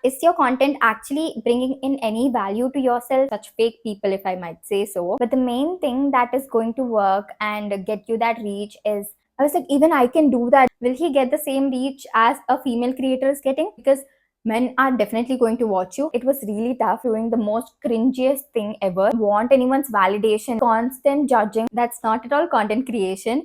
Is your content actually bringing in any value to yourself? Such fake people, if I might say so. But the main thing that is going to work and get you that reach is, I was like, even I can do that. Will he get the same reach as a female creator is getting? Because men are definitely going to watch you. It was really tough doing the most cringiest thing ever. Want anyone's validation, constant judging. That's not at all content creation.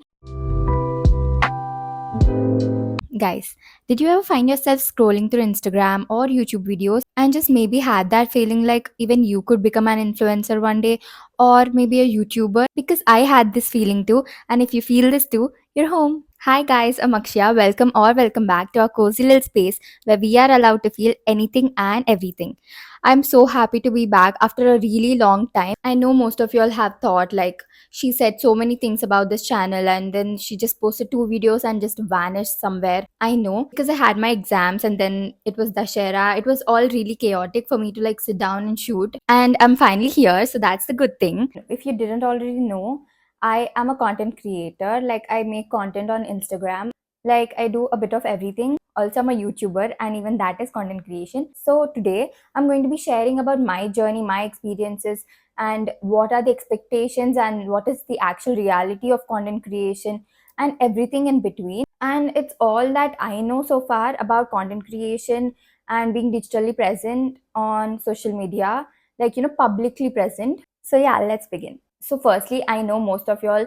Guys, did you ever find yourself scrolling through Instagram or YouTube videos and just maybe had that feeling like even you could become an influencer one day or maybe a YouTuber? Because I had this feeling too, and if you feel this too, you're home. Hi guys, I'm Akshya. Welcome back to our cozy little space where we are allowed to feel anything and everything. I'm so happy to be back after a really long time. I know most of you all have thought like she said so many things about this channel and then she just posted two videos and just vanished somewhere. I know because I had my exams and then it was Dashera. It was all really chaotic for me to like sit down and shoot. And I'm finally here, so that's the good thing. If you didn't already know, I am a content creator. Like I make content on Instagram. Like I do a bit of everything. Also, I'm a YouTuber and even that is content creation. So today I'm going to be sharing about my journey, my experiences, and what are the expectations and what is the actual reality of content creation and everything in between. And it's all that I know so far about content creation and being digitally present on social media, like, publicly present. So, yeah, let's begin. So, firstly, I know most of y'all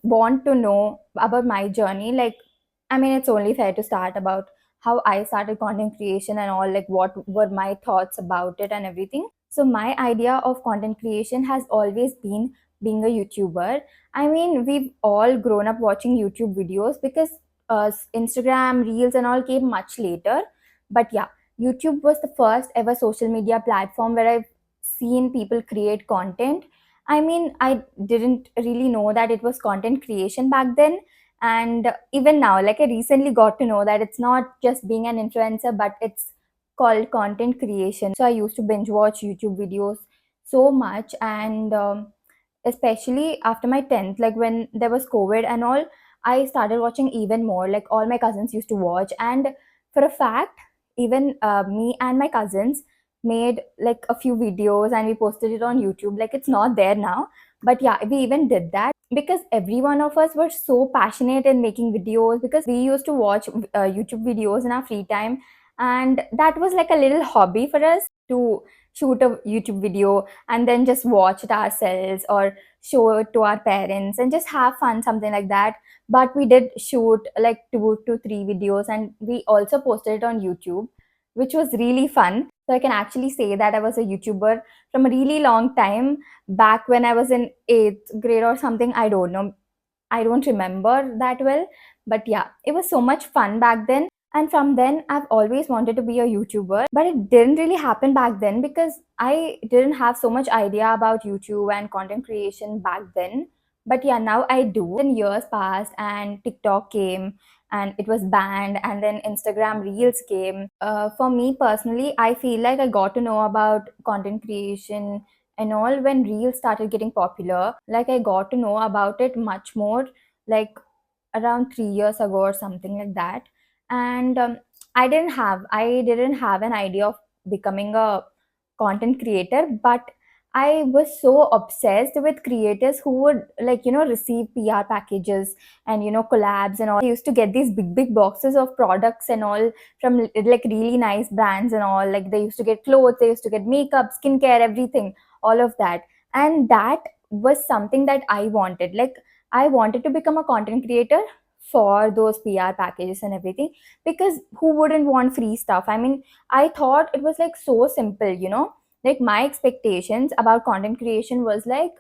want to know about my journey. Like, I mean, it's only fair to start about how I started content creation and all, like, what were my thoughts about it and everything. So, my idea of content creation has always been being a YouTuber. I mean, we've all grown up watching YouTube videos because Instagram, Reels, and all came much later. But yeah, YouTube was the first ever social media platform where I've seen people create content. I mean, I didn't really know that it was content creation back then. And even now, like I recently got to know that it's not just being an influencer, but it's called content creation. So I used to binge watch YouTube videos so much. And especially after my 10th, like when there was COVID and all, I started watching even more. Like all my cousins used to watch. And for a fact, even me and my cousins made like a few videos and we posted it on YouTube. Like it's not there now, but yeah, we even did that because every one of us were so passionate in making videos because we used to watch YouTube videos in our free time, and that was like a little hobby for us to shoot a YouTube video and then just watch it ourselves or show it to our parents and just have fun, something like that. But we did shoot like 2 to 3 videos and we also posted it on YouTube, which was really fun. So I can actually say that I was a YouTuber from a really long time back when I was in 8th grade or something. I don't know. I don't remember that well. But yeah, it was so much fun back then. And from then, I've always wanted to be a YouTuber. But it didn't really happen back then because I didn't have so much idea about YouTube and content creation back then. But yeah, now I do. Then years passed and TikTok came and it was banned, and then Instagram Reels came. For me personally, I feel like I got to know about content creation and all when Reels started getting popular. Like I got to know about it much more, like around 3 years ago or something like that. And I didn't have an idea of becoming a content creator, but I was so obsessed with creators who would, like, receive PR packages and collabs and all. They used to get these big boxes of products and all from like really nice brands and all. Like they used to get clothes, they used to get makeup, skincare, everything, all of that. And that was something that I wanted. Like I wanted to become a content creator for those PR packages and everything, because who wouldn't want free stuff? I mean, I thought it was like so simple. Like my expectations about content creation was like,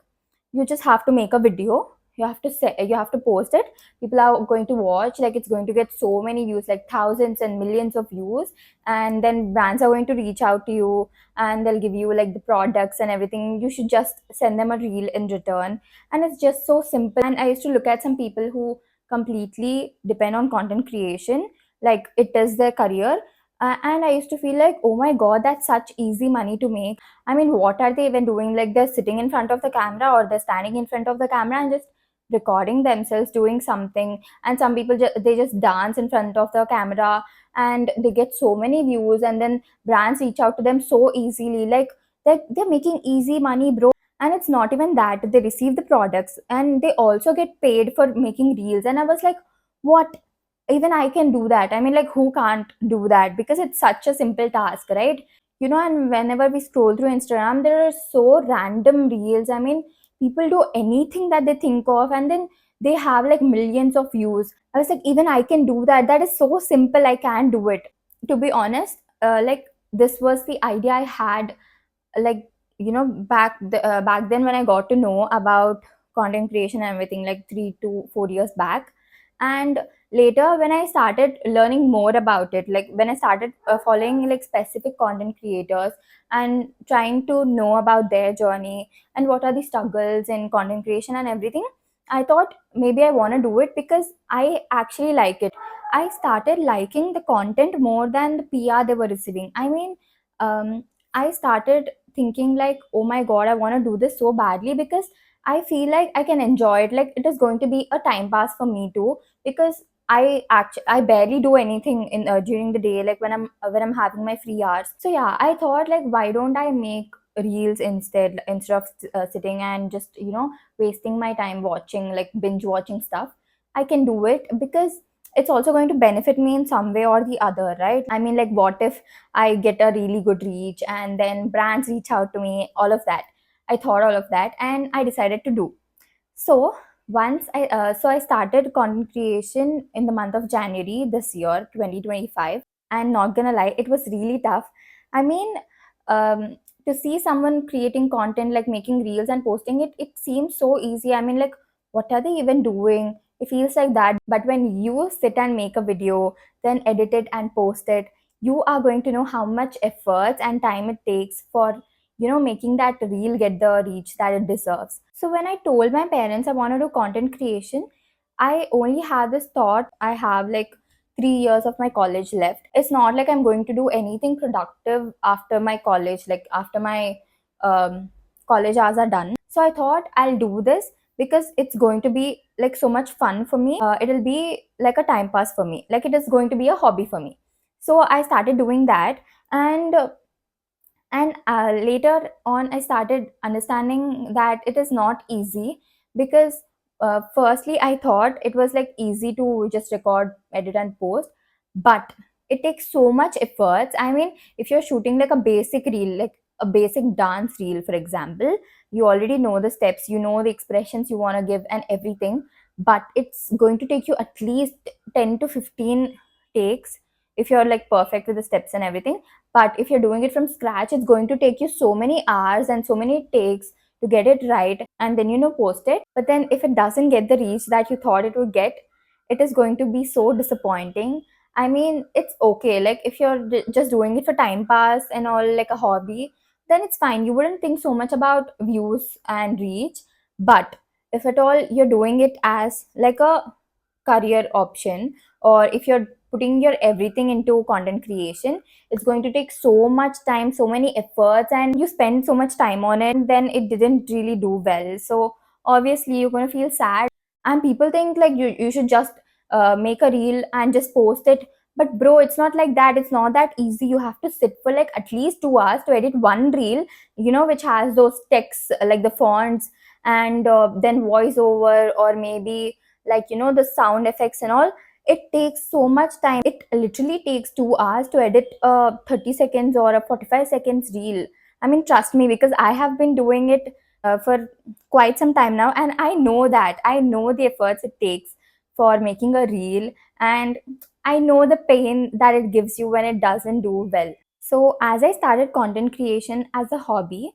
you just have to make a video, you have to post it, people are going to watch, like it's going to get so many views, like thousands and millions of views, and then brands are going to reach out to you and they'll give you like the products and everything. You should just send them a reel in return, and it's just so simple. And I used to look at some people who completely depend on content creation, like it is their career. And I used to feel like, oh my god, that's such easy money to make. I mean, what are they even doing? Like they're sitting in front of the camera or they're standing in front of the camera and just recording themselves doing something, and some people they just dance in front of the camera and they get so many views, and then brands reach out to them so easily. Like they're making easy money, bro. And it's not even that, they receive the products and they also get paid for making reels. And I was like, what? Even I can do that. I mean, like, who can't do that? Because it's such a simple task, right? And whenever we scroll through Instagram, there are so random reels. I mean, people do anything that they think of, and then they have like millions of views. I was like, even I can do that. That is so simple, I can do it. To be honest, like, this was the idea I had, like, back then when I got to know about content creation and everything, like 3 to 4 years back. And later when I started learning more about it, like when I started following like specific content creators and trying to know about their journey and what are the struggles in content creation and everything, I thought maybe I want to do it because I actually like it. I started liking the content more than the PR they were receiving. I mean, I started thinking like, oh my god, I want to do this so badly because I feel like I can enjoy it. Like, it is going to be a time pass for me too, because I barely do anything in during the day, like when I'm having my free hours. So yeah, I thought like, why don't I make reels instead of sitting and just wasting my time watching, like binge watching stuff. I can do it because it's also going to benefit me in some way or the other, right? I mean, like, what if I get a really good reach and then brands reach out to me, all of that. I thought all of that and I decided to do. So I started content creation in the month of January this year, 2025. And not gonna lie, it was really tough. I mean, to see someone creating content, like making reels and posting it, it seems so easy. I mean, like, what are they even doing? It feels like that. But when you sit and make a video, then edit it and post it, you are going to know how much effort and time it takes for making that reel get the reach that it deserves. So when I told my parents I want to do content creation, I only had this thought, I have like 3 years of my college left. It's not like I'm going to do anything productive after my college, like after my um, college hours are done. So I thought I'll do this because it's going to be like so much fun for me. It'll be like a time pass for me, like it is going to be a hobby for me. So I started doing that. And later on I started understanding that it is not easy, because firstly I thought it was like easy to just record, edit and post, but it takes so much efforts. I mean, if you're shooting like a basic reel, like a basic dance reel for example, you already know the steps, you know the expressions you want to give and everything, but it's going to take you at least 10 to 15 takes if you're like perfect with the steps and everything. But if you're doing it from scratch, it's going to take you so many hours and so many takes to get it right and then post it. But then if it doesn't get the reach that you thought it would get, it is going to be so disappointing. I mean, it's okay, like if you're just doing it for time pass and all, like a hobby, then it's fine, you wouldn't think so much about views and reach. But if at all you're doing it as like a career option, or if you're putting your everything into content creation, it's going to take so much time, so many efforts, and you spend so much time on it, and then it didn't really do well. So obviously you're going to feel sad. And people think like you should just make a reel and just post it. But bro, it's not like that. It's not that easy. You have to sit for like at least 2 hours to edit one reel, which has those texts, like the fonts, and then voiceover, or maybe like the sound effects and all. It takes so much time. It literally takes 2 hours to edit a 30 seconds or a 45 seconds reel. I mean, trust me, because I have been doing it for quite some time now, and I know the efforts it takes for making a reel, and I know the pain that it gives you when it doesn't do well. So as I started content creation as a hobby,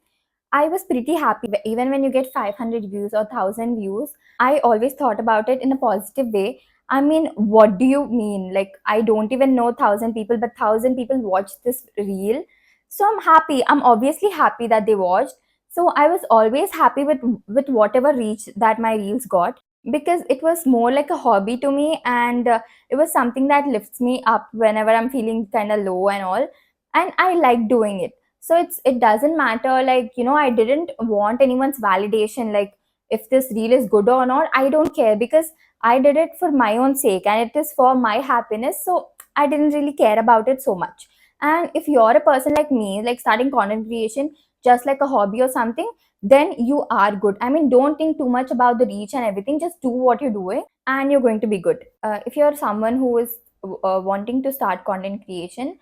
I was pretty happy. Even when you get 500 views or 1000 views, I always thought about it in a positive way. I mean, what do you mean? Like, I don't even know 1000 people, but 1000 people watched this reel. So I'm happy. I'm obviously happy that they watched. So I was always happy with whatever reach that my reels got, because it was more like a hobby to me, and it was something that lifts me up whenever I'm feeling kind of low and all. And I like doing it. So it doesn't matter, like I didn't want anyone's validation, like if this reel is good or not. I don't care, because I did it for my own sake and it is for my happiness. So I didn't really care about it so much. And if you're a person like me, like starting content creation just like a hobby or something, then you are good. I mean, don't think too much about the reach and everything. Just do what you're doing and you're going to be good. If you're someone who is wanting to start content creation,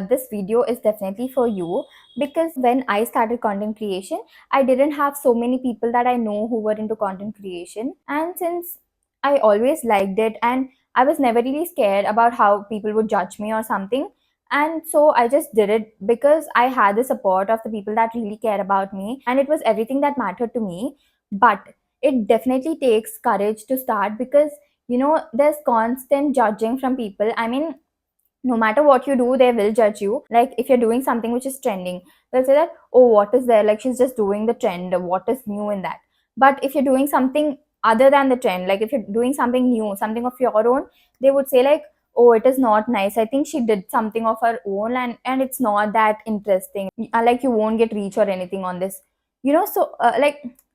this video is definitely for you, because when I started content creation, I didn't have so many people that I know who were into content creation. And since I always liked it and I was never really scared about how people would judge me or something, and so I just did it because I had the support of the people that really care about me, and it was everything that mattered to me. But it definitely takes courage to start, because there's constant judging from people. I mean, no matter what you do, they will judge you. Like if you're doing something which is trending, they'll say that, oh, what is there, like she's just doing the trend, what is new in that? But if you're doing something other than the trend, like if you're doing something new, something of your own, they would say like, oh, it is not nice, I think she did something of her own, and it's not that interesting. Like you won't get reach or anything on this, so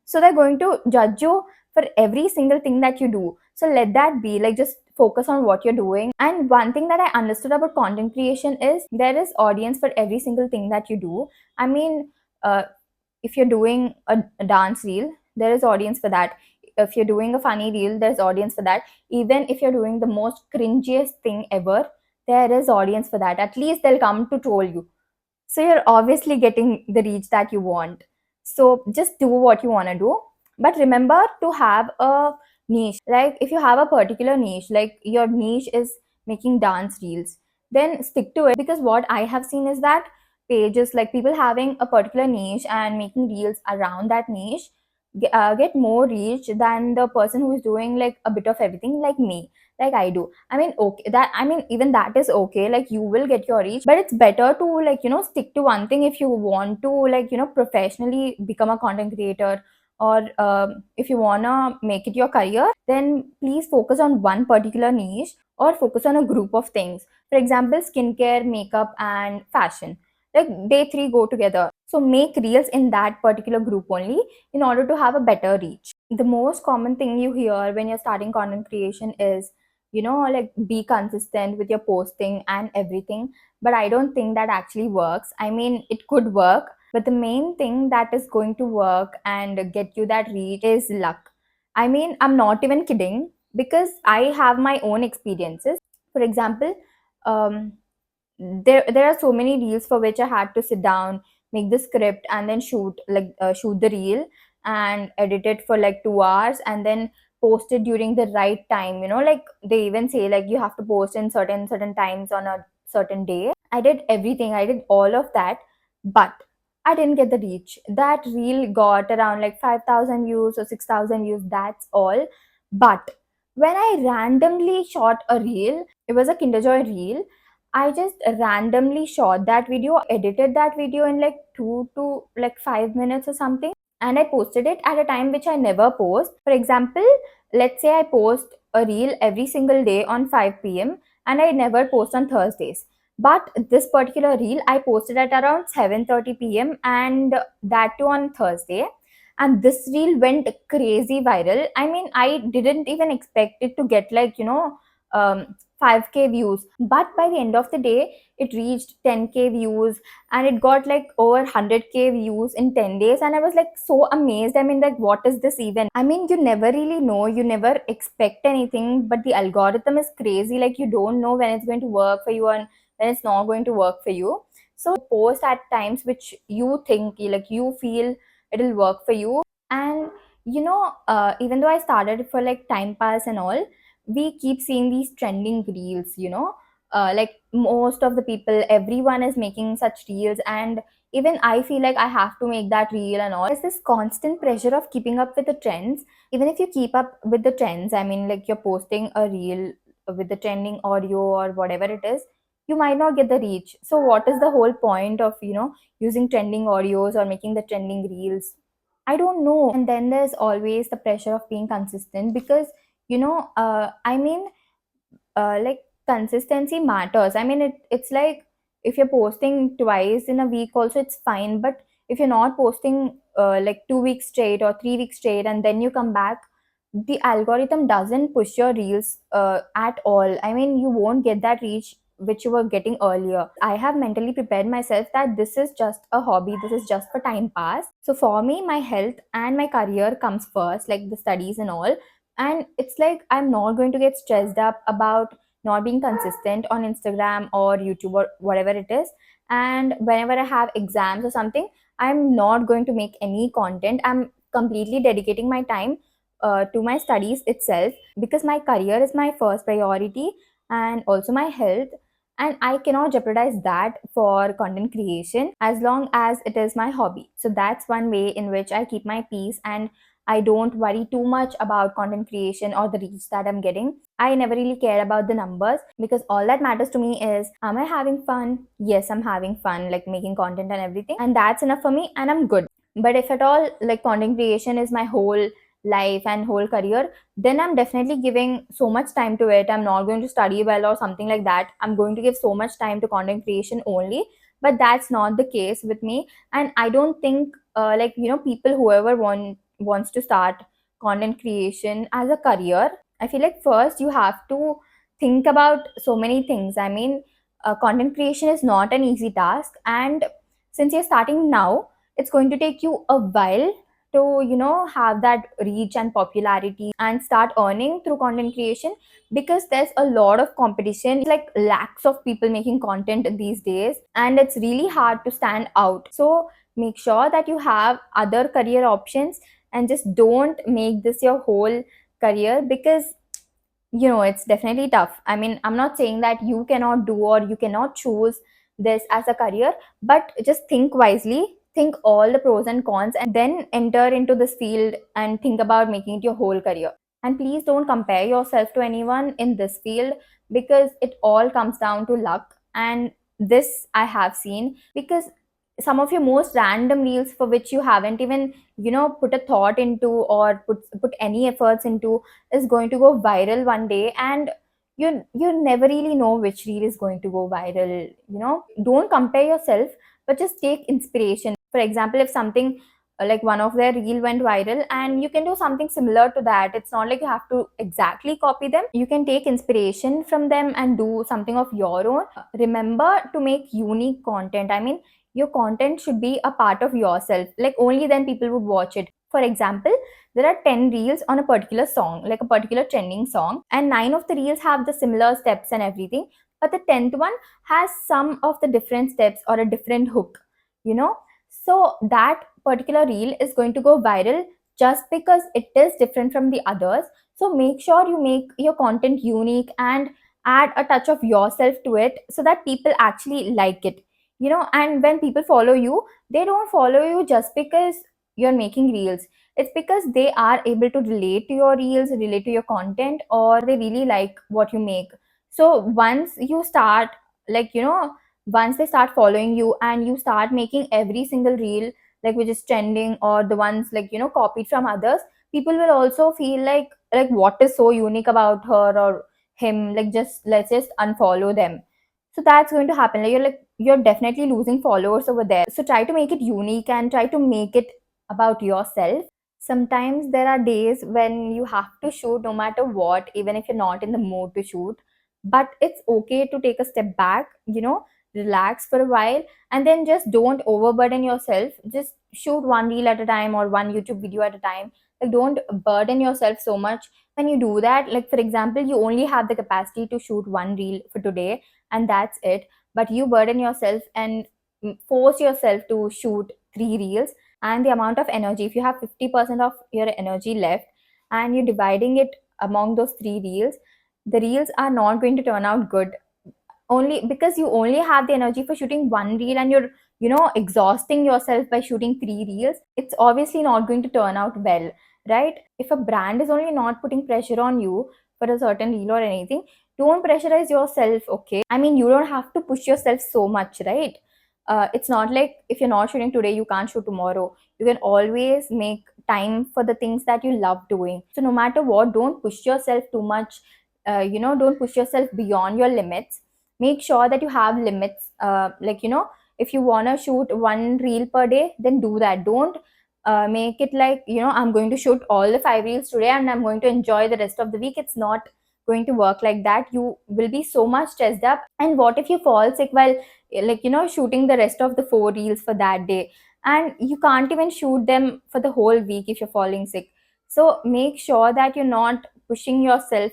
so they're going to judge you for every single thing that you do. So let that be, like just focus on what you're doing. And one thing that I understood about content creation is there is audience for every single thing that you do. I mean, uh, if you're doing a dance reel, there is audience for that. If you're doing a funny reel, there's audience for that. Even if you're doing the most cringiest thing ever, there is audience for that. At least they'll come to troll you. So you're obviously getting the reach that you want. So just do what you want to do. But remember to have a niche. Like if you have a particular niche, like your niche is making dance reels, then stick to it. Because what I have seen is that pages, like people having a particular niche and making reels around that niche, get more reach than the person who is doing like a bit of everything, like me, like I do. I mean, okay, that, I mean, even that is okay, like you will get your reach, but it's better to, like, stick to one thing if you want to, like, professionally become a content creator, or if you wanna make it your career, then please focus on one particular niche, or focus on a group of things. For example, skincare, makeup, and fashion, like they three go together. So make reels in that particular group only, in order to have a better reach. The most common thing you hear when you're starting content creation is, like be consistent with your posting and everything. But I don't think that actually works. I mean, it could work, but the main thing that is going to work and get you that reach is luck. I mean, I'm not even kidding, because I have my own experiences. For example, um, there are so many reels for which I had to sit down, make the script, and then shoot the reel and edit it for like 2 hours, and then post it during the right time. Like they even say like you have to post in certain times on a certain day. I did everything. I did all of that, but I didn't get the reach. That reel got around like 5,000 views or 6,000 views. That's all. But when I randomly shot a reel, it was a Kinder Joy reel. I just randomly shot that video, edited that video in like 2 to like 5 minutes or something, and I posted it at a time which I never post. For example, let's say I post a reel every single day on 5 p.m. and I never post on Thursdays. But this particular reel I posted at around 7:30 p.m. and that too on Thursday. And this reel went crazy viral. I mean, I didn't even expect it to get like, 5K views. But by the end of the day, it reached 10K views, and it got like over 100K views in 10 days. And I was like so amazed. I mean, like, what is this even? I mean, you never really know, you never expect anything, but the algorithm is crazy. Like, you don't know when it's going to work for you and when it's not going to work for you. So, post at times which you think, like, you feel it'll work for you. And even though I started it for like time pass and all, we keep seeing these trending reels, like most of the people, everyone is making such reels, and even I feel like I have to make that reel and all. There's this constant pressure of keeping up with the trends. Even if you keep up with the trends, I mean, like you're posting a reel with the trending audio or whatever it is, you might not get the reach. So what is the whole point of using trending audios or making the trending reels? I don't know. And then there's always the pressure of being consistent, because I mean, like consistency matters. I mean, it's like if you're posting twice in a week also, it's fine. But if you're not posting like 2 weeks straight or 3 weeks straight and then you come back, the algorithm doesn't push your reels at all. I mean, you won't get that reach which you were getting earlier. I have mentally prepared myself that this is just a hobby, this is just for time pass. So for me, my health and my career comes first, like the studies and all. And it's like I'm not going to get stressed up about not being consistent on Instagram or YouTube or whatever it is. And whenever I have exams or something, I'm not going to make any content. I'm completely dedicating my time to my studies itself, because my career is my first priority and also my health, and I cannot jeopardize that for content creation as long as it is my hobby. So that's one way in which I keep my peace, and I don't worry too much about content creation or the reach that I'm getting. I never really care about the numbers, because all that matters to me is, am I having fun? Yes, I'm having fun, like making content and everything, and that's enough for me, and I'm good. But if at all like content creation is my whole life and whole career, then I'm definitely giving so much time to it. I'm not going to study well or something like that. I'm going to give so much time to content creation only. But that's not the case with me. And I don't think people whoever wants to start content creation as a career, I feel like first you have to think about so many things. I mean, content creation is not an easy task, and since you're starting now, it's going to take you a while to have that reach and popularity and start earning through content creation, because there's a lot of competition, like lakhs of people making content these days, and it's really hard to stand out. So make sure that you have other career options, and just don't make this your whole career, because it's definitely tough. I mean, I'm not saying that you cannot do or you cannot choose this as a career, but just think wisely, think all the pros and cons, and then enter into this field and think about making it your whole career. And please don't compare yourself to anyone in this field, because it all comes down to luck. And this I have seen, because some of your most random reels for which you haven't even put a thought into or put any efforts into is going to go viral one day, and you never really know which reel is going to go viral. Don't compare yourself, but just take inspiration. For example, if something like one of their reel went viral, and you can do something similar to that. It's not like you have to exactly copy them. You can take inspiration from them and do something of your own. Remember to make unique content. I mean, your content should be a part of yourself, like only then people would watch it. For example, there are 10 reels on a particular song, like a particular trending song, and 9 of the reels have the similar steps and everything, but the 10th one has some of the different steps or a different hook, you know. So that particular reel is going to go viral just because it is different from the others. So make sure you make your content unique and add a touch of yourself to it, so that people actually like it. And when people follow you, they don't follow you just because you're making reels. It's because they are able to relate to your reels, relate to your content, or they really like what you make. So once you start, once they start following you and you start making every single reel, like which is trending or the ones copied from others, people will also feel like what is so unique about her or him, like just let's just unfollow them. So that's going to happen. You're definitely losing followers over there. So try to make it unique and try to make it about yourself. Sometimes there are days when you have to shoot no matter what, even if you're not in the mood to shoot. But it's okay to take a step back, relax for a while, and then just don't overburden yourself. Just shoot one reel at a time or one YouTube video at a time. Like, don't burden yourself so much. When you do that, like for example, you only have the capacity to shoot one reel for today, and that's it. But you burden yourself and force yourself to shoot three reels, and the amount of energy, if you have 50% of your energy left and you're dividing it among those three reels, the reels are not going to turn out good, only because you only have the energy for shooting one reel, and you're exhausting yourself by shooting three reels. It's obviously not going to turn out well, right? If a brand is only not putting pressure on you for a certain reel or anything, don't pressurize yourself, okay? I mean, you don't have to push yourself so much, right? It's not like if you're not shooting today, you can't shoot tomorrow. You can always make time for the things that you love doing. So no matter what, don't push yourself too much. Don't push yourself beyond your limits. Make sure that you have limits, if you want to shoot one reel per day, then do that. Don't make it like, I'm going to shoot all the 5 reels today and I'm going to enjoy the rest of the week. It's not going to work like that. You will be so much stressed up. And what if you fall sick while like shooting the rest of the 4 reels for that day, and you can't even shoot them for the whole week if you're falling sick? So make sure that you're not pushing yourself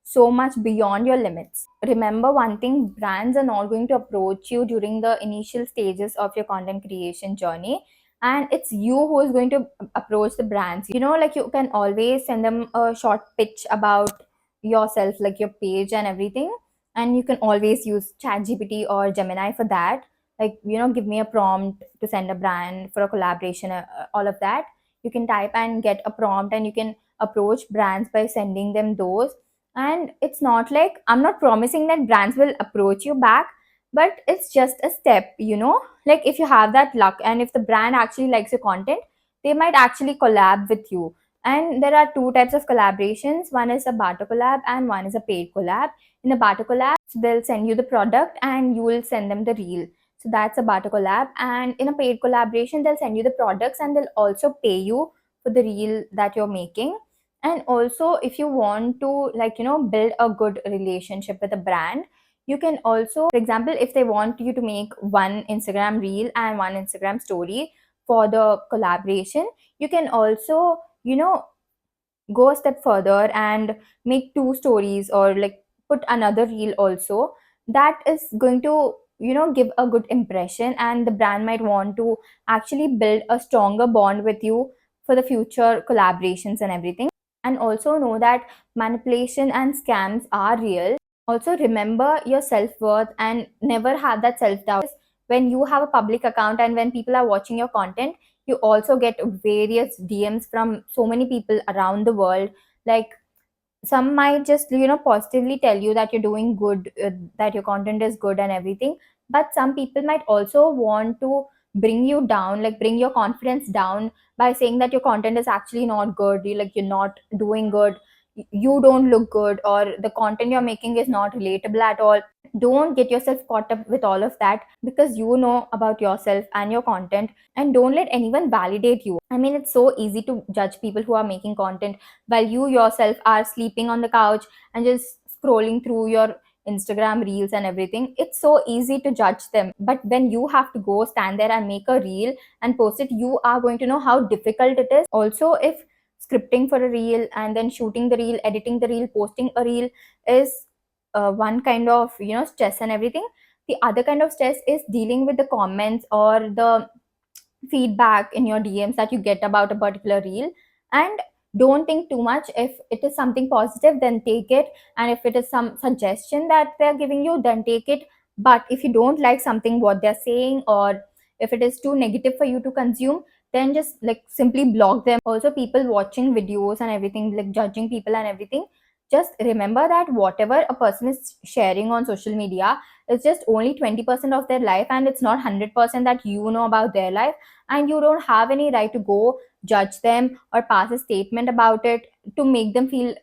so much beyond your limits. Remember one thing, brands are not going to approach you during the initial stages of your content creation journey, and it's you who is going to approach the brands. Like, you can always send them a short pitch about yourself, like your page and everything, and you can always use ChatGPT or Gemini for that. Like, give me a prompt to send a brand for a collaboration, all of that. You can type and get a prompt, and you can approach brands by sending them those. And it's not like, I'm not promising that brands will approach you back, but it's just a step. Like, if you have that luck and if the brand actually likes your content, they might actually collab with you. And there are two types of collaborations. One is a barter collab and one is a paid collab. In a barter collab, so they'll send you the product and you will send them the reel. So that's a barter collab. And in a paid collaboration, they'll send you the products and they'll also pay you for the reel that you're making. And also, if you want to, like, build a good relationship with a brand, you can also, for example, if they want you to make one Instagram reel and one Instagram story for the collaboration, you can also, go a step further and make two stories, or like put another reel also. That is going to, give a good impression, and the brand might want to actually build a stronger bond with you for the future collaborations and everything. And also know that manipulation and scams are real. Also, remember your self-worth and never have that self-doubt. When you have a public account and when people are watching your content, you also get various DMs from so many people around the world. Like, some might just, positively tell you that you're doing good, that your content is good and everything. But some people might also want to bring you down, like bring your confidence down, by saying that your content is actually not good, you're not doing good, you don't look good, or the content you're making is not relatable at all. Don't get yourself caught up with all of that, because you know about yourself and your content. And don't let anyone validate you. I mean, it's so easy to judge people who are making content while you yourself are sleeping on the couch and just scrolling through your Instagram reels and everything. It's so easy to judge them, but when you have to go stand there and make a reel and post it, you are going to know how difficult it is. Also, if scripting for a reel and then shooting the reel, editing the reel, posting a reel is one kind of, stress and everything, the other kind of stress is dealing with the comments or the feedback in your DMs that you get about a particular reel. And don't think too much. If it is something positive, then take it. And if it is some suggestion that they're giving you, then take it. But if you don't like something what they're saying, or if it is too negative for you to consume, then just like simply block them. Also, people watching videos and everything, like judging people and everything, just remember that whatever a person is sharing on social media is just only 20% of their life, and it's not 100% that you know about their life. And you don't have any right to go judge them or pass a statement about it to make them feel,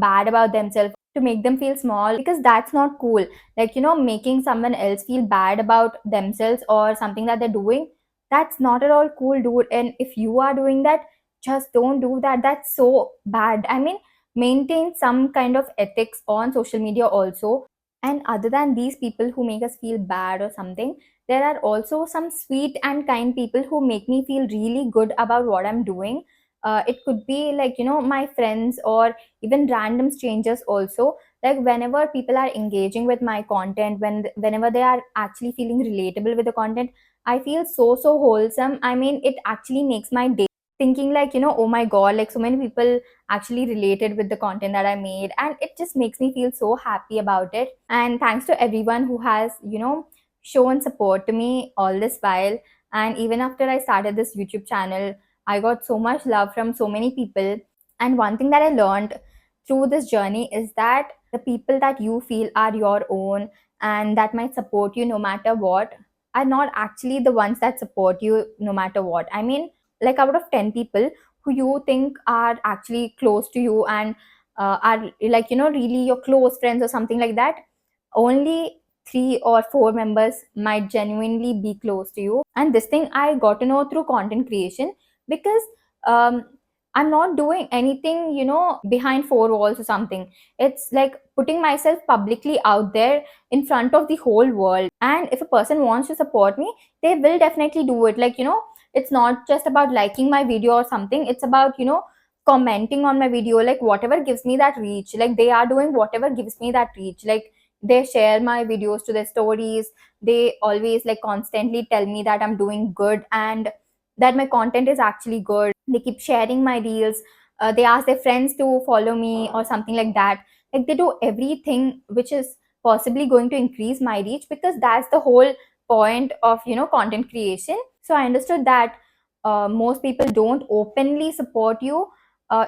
bad about themselves, to make them feel small, because that's not cool. Like, making someone else feel bad about themselves or something that they're doing, that's not at all cool, dude. And if you are doing that, just don't do that. That's so bad. I mean, maintain some kind of ethics on social media also. And other than these people who make us feel bad or something, there are also some sweet and kind people who make me feel really good about what I'm doing. It could be like, my friends or even random strangers also. Like, whenever people are engaging with my content, whenever they are actually feeling relatable with the content, I feel so wholesome. I mean, it actually makes my day, thinking like, oh my god, like so many people actually related with the content that I made, and it just makes me feel so happy about it. And thanks to everyone who has, shown support to me all this while. And even after I started this YouTube channel, I got so much love from so many people. And one thing that I learned through this journey is that the people that you feel are your own and that might support you no matter what are not actually the ones that support you no matter what. I mean, like, out of 10 people who you think are actually close to you and are like, really your close friends or something like that, only three or four members might genuinely be close to you. And this thing I got to know through content creation, because um, I'm not doing anything, behind four walls or something. It's like putting myself publicly out there in front of the whole world. And if a person wants to support me, they will definitely do it. Like, it's not just about liking my video or something. It's about, commenting on my video, like whatever gives me that reach. Like they are doing whatever gives me that reach. Like they share my videos to their stories. They always like constantly tell me that I'm doing good and that my content is actually good. They keep sharing my reels. They ask their friends to follow me or something like that. Like they do everything which is possibly going to increase my reach, because that's the whole point of content creation. So I understood that most people don't openly support you,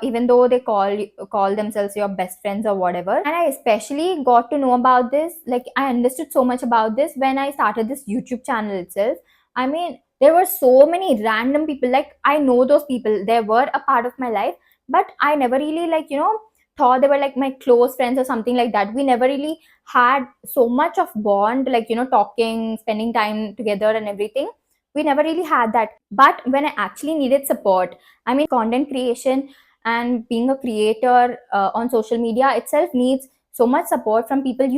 even though they call themselves your best friends or whatever. And I especially got to know about this, like I understood so much about this when I started this YouTube channel itself. I mean, there were so many random people, like I know those people, they were a part of my life, but I never really like thought they were like my close friends or something like that. We never really had so much of bond, like talking, spending time together and everything. We never really had that. But when I actually needed support, I mean, content creation and being a creator on social media itself needs so much support from people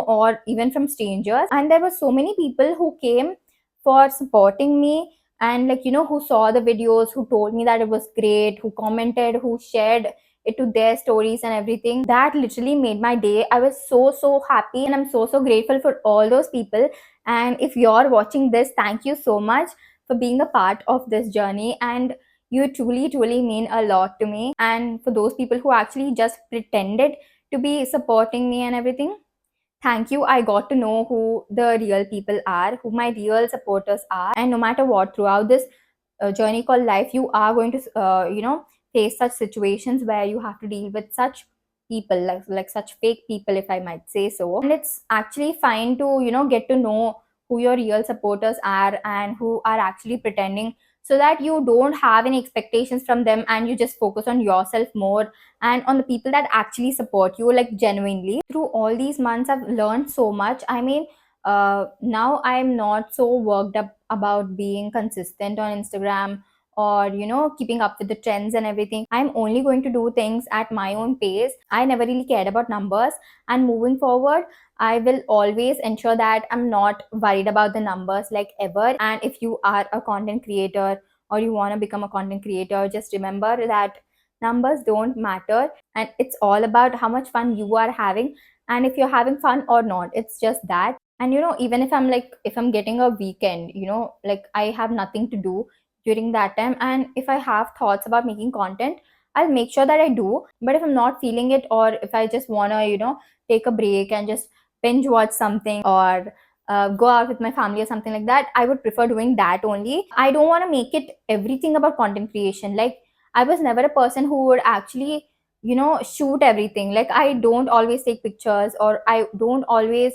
or even from strangers. And there were so many people who came for supporting me, and like who saw the videos, who told me that it was great, who commented, who shared it to their stories and everything. That literally made my day. I was so happy, and I'm so grateful for all those people. And if you're watching this, thank you so much for being a part of this journey. And you truly mean a lot to me. And for those people who actually just pretended to be supporting me and everything, thank you. I got to know who the real people are, who my real supporters are. And no matter what, throughout this journey called life, you are going to face such situations where you have to deal with such people, like such fake people, if I might say so. And it's actually fine to get to know who your real supporters are and who are actually pretending, so that you don't have any expectations from them and you just focus on yourself more and on the people that actually support you, like genuinely. Through all these months, I've learned so much. I mean, now I'm not so worked up about being consistent on Instagram, or keeping up with the trends and everything. I'm only going to do things at my own pace. I never really cared about numbers, and moving forward, I will always ensure that I'm not worried about the numbers, like ever. And if you are a content creator or you want to become a content creator, just remember that numbers don't matter, and it's all about how much fun you are having, and if you're having fun or not. It's just that. And even if I'm getting a weekend, like I have nothing to do during that time, and if I have thoughts about making content, I'll make sure that I do. But if I'm not feeling it, or if I just want to take a break and just binge watch something, or go out with my family or something like that, I would prefer doing that only. I don't want to make it everything about content creation. Like I was never a person who would actually shoot everything. Like I don't always take pictures, or I don't always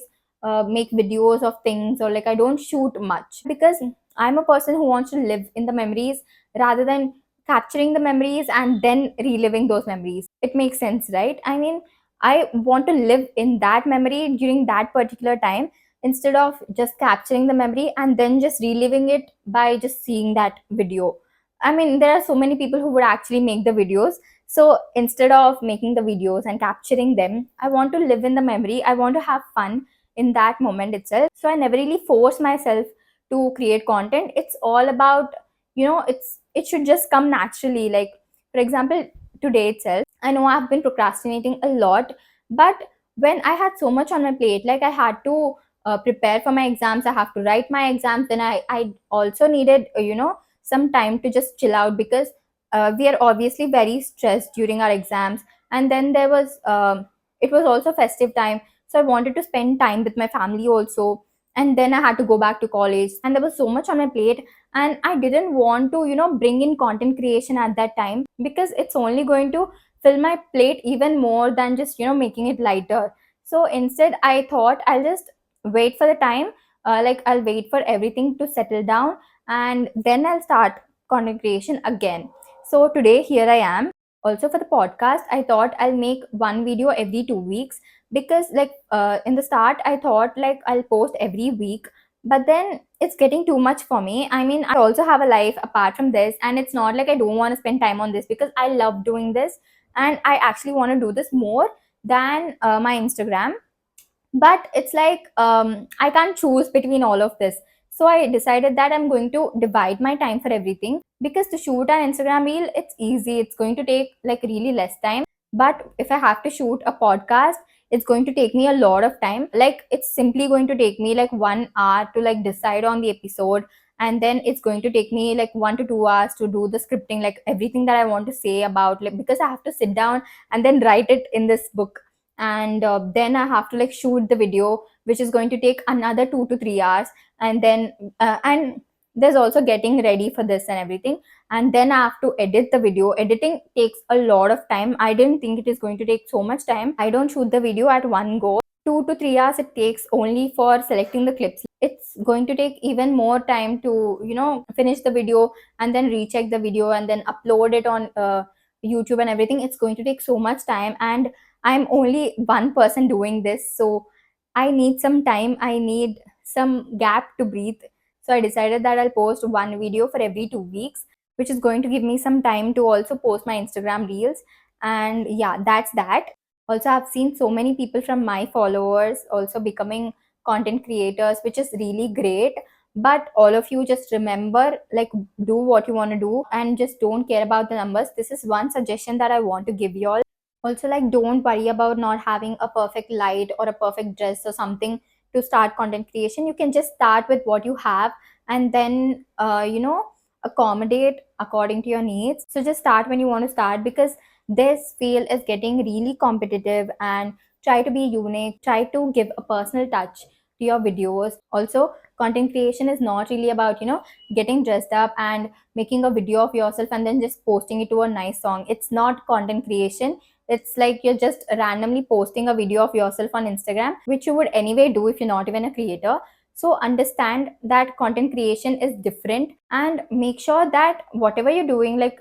make videos of things, or like I don't shoot much, because I'm a person who wants to live in the memories rather than capturing the memories and then reliving those memories. It makes sense, right? I mean, I want to live in that memory during that particular time, instead of just capturing the memory and then just reliving it by just seeing that video. I mean, there are so many people who would actually make the videos. So instead of making the videos and capturing them, I want to live in the memory. I want to have fun in that moment itself. So I never really force myself to create content. It's all about, it should just come naturally. Like, for example, today itself, I know I've been procrastinating a lot, but when I had so much on my plate, like I had to prepare for my exams, I have to write my exams, then I also needed, some time to just chill out, because we are obviously very stressed during our exams. And then there was it was also festive time, so I wanted to spend time with my family also. And then I had to go back to college, and there was so much on my plate, and I didn't want to bring in content creation at that time, because it's only going to fill my plate even more than just making it lighter. So instead I thought I'll just wait for the time, like I'll wait for everything to settle down, and then I'll start content creation again. So today here I am. Also for the podcast, I thought I'll make one video every 2 weeks, because like in the start I thought like I'll post every week, but then it's getting too much for me. I mean, I also have a life apart from this, and it's not like I don't want to spend time on this because I love doing this and I actually want to do this more than my Instagram. But it's like I can't choose between all of this. So I decided that I'm going to divide my time for everything, because to shoot an Instagram reel, it's easy, it's going to take like really less time. But if I have to shoot a podcast, it's going to take me a lot of time. Like it's simply going to take me like 1 hour to like decide on the episode, and then it's going to take me like 1 to 2 hours to do the scripting, like everything that I want to say about, like because I have to sit down and then write it in this book. And then I have to like shoot the video, which is going to take another 2 to 3 hours. And then and there's also getting ready for this and everything. And then I have to edit the video. Editing takes a lot of time. I didn't think it is going to take so much time. I don't shoot the video at one go. 2 to 3 hours it takes only for selecting the clips. It's going to take even more time to finish the video and then recheck the video and then upload it on YouTube and everything. It's going to take so much time, and I'm only one person doing this, so I need some time. I need some gap to breathe. So I decided that I'll post one video for every 2 weeks, which is going to give me some time to also post my Instagram reels. And yeah, that's that. Also, I've seen so many people from my followers also becoming content creators, which is really great. But all of you just remember, like, do what you want to do and just don't care about the numbers. This is one suggestion that I want to give you all. Also, like, don't worry about not having a perfect light or a perfect dress or something to start content creation. You can just start with what you have, and then accommodate according to your needs. So just start when you want to start, because this field is getting really competitive. And try to be unique, try to give a personal touch to your videos. Also, content creation is not really about getting dressed up and making a video of yourself and then just posting it to a nice song. It's not content creation. It's like you're just randomly posting a video of yourself on Instagram, which you would anyway do if you're not even a creator. So understand that content creation is different, and make sure that whatever you're doing, like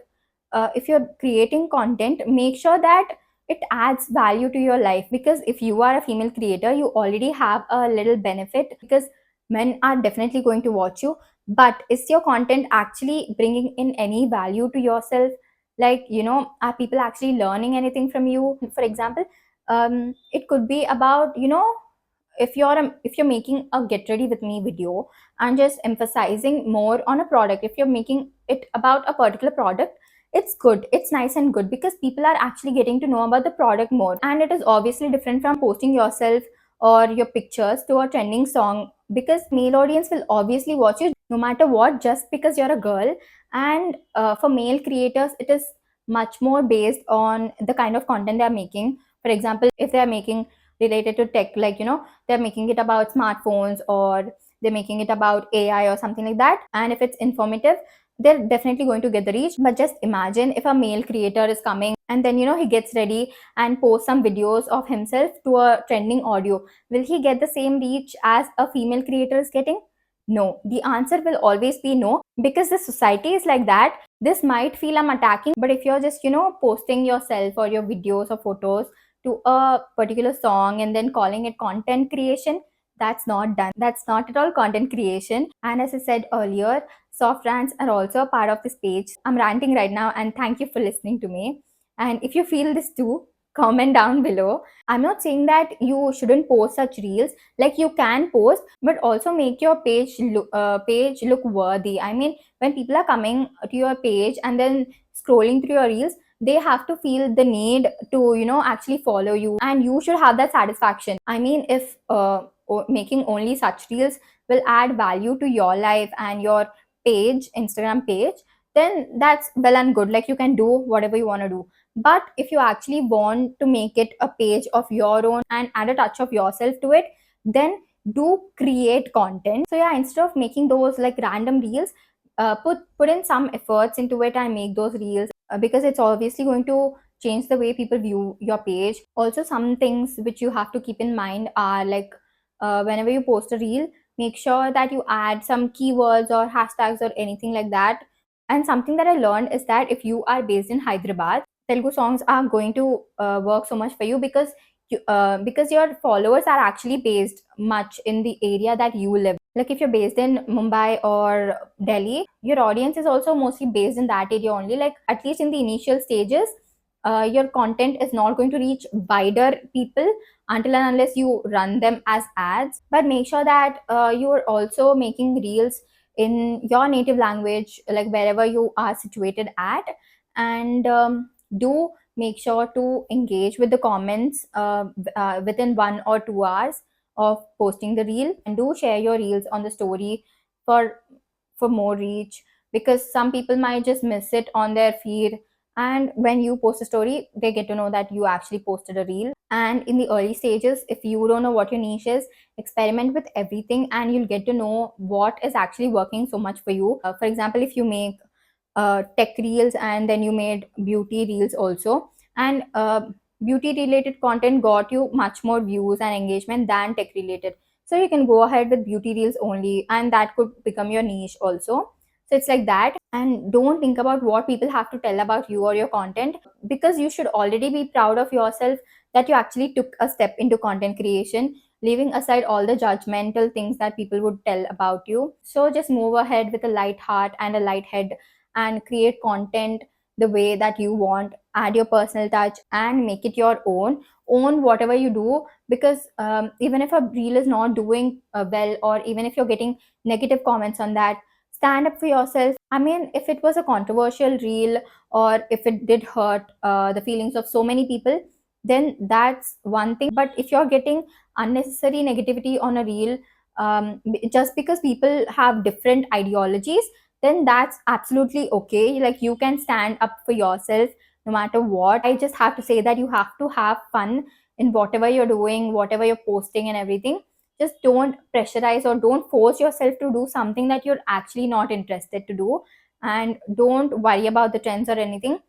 if you're creating content, make sure that it adds value to your life. Because if you are a female creator, you already have a little benefit, because men are definitely going to watch you. But is your content actually bringing in any value to yourself? Like, are people actually learning anything from you? For example, it could be about, if you're making a get ready with me video and just emphasizing more on a product, if you're making it about a particular product, it's good, it's nice and good, because people are actually getting to know about the product more. And it is obviously different from posting yourself or your pictures to a trending song, because male audience will obviously watch you no matter what, just because you're a girl. And for male creators, it is much more based on the kind of content they're making. For example, if they're making related to tech, like they're making it about smartphones, or they're making it about AI or something like that, and if it's informative, they're definitely going to get the reach. But just imagine if a male creator is coming and then he gets ready and posts some videos of himself to a trending audio. Will he get the same reach as a female creator is getting? No. The answer will always be no, because the society is like that. This might feel I'm attacking, but if you're just posting yourself or your videos or photos to a particular song and then calling it content creation, that's not done. That's not at all content creation. And as I said earlier, soft rants are also a part of this page. I'm ranting right now, and thank you for listening to me. And if you feel this too, comment down below. I'm not saying that you shouldn't post such reels. Like, you can post, but also make your page look worthy. I mean, when people are coming to your page and then scrolling through your reels, they have to feel the need to actually follow you, and you should have that satisfaction. I mean, if making only such reels will add value to your life and your Instagram page, then that's well and good. Like, you can do whatever you want to do. But if you actually want to make it a page of your own and add a touch of yourself to it, then do create content. So yeah, instead of making those like random reels, put in some efforts into it and make those reels, because it's obviously going to change the way people view your page. Also, some things which you have to keep in mind are like, whenever you post a reel, make sure that you add some keywords or hashtags or anything like that. And something that I learned is that if you are based in Hyderabad, Telugu songs are going to work so much for you, because because your followers are actually based much in the area that you live. Like if you're based in Mumbai or Delhi, your audience is also mostly based in that area only. Like at least in the initial stages, your content is not going to reach wider people until and unless you run them as ads. But make sure that you're also making reels in your native language, like wherever you are situated at. And do make sure to engage with the comments within 1 or 2 hours of posting the reel, and do share your reels on the story for more reach, because some people might just miss it on their feed, and when you post a story they get to know that you actually posted a reel. And in the early stages, if you don't know what your niche is, experiment with everything and you'll get to know what is actually working so much for you. For example, if you make tech reels and then you made beauty reels also, and beauty related content got you much more views and engagement than tech related, so you can go ahead with beauty reels only, and that could become your niche also. So it's like that. And don't think about what people have to tell about you or your content, because you should already be proud of yourself that you actually took a step into content creation, leaving aside all the judgmental things that people would tell about you. So just move ahead with a light heart and a light head, and create content the way that you want. Add your personal touch and make it your own. Own whatever you do, because even if a reel is not doing well, or even if you're getting negative comments on that, stand up for yourself. I mean, if it was a controversial reel, or if it did hurt the feelings of so many people, then that's one thing. But if you're getting unnecessary negativity on a reel, just because people have different ideologies, then that's absolutely okay. Like you can stand up for yourself no matter what. I just have to say that you have to have fun in whatever you're doing, whatever you're posting and everything. Just don't pressurize or don't force yourself to do something that you're actually not interested to do. And don't worry about the trends or anything.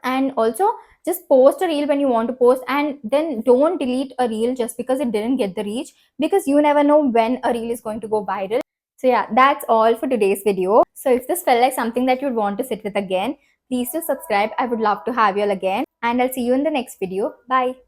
And also, just post a reel when you want to post, and then don't delete a reel just because it didn't get the reach, because you never know when a reel is going to go viral. So yeah, that's all for today's video. So if this felt like something that you'd want to sit with again, please do subscribe. I would love to have you all again, and I'll see you in the next video. Bye.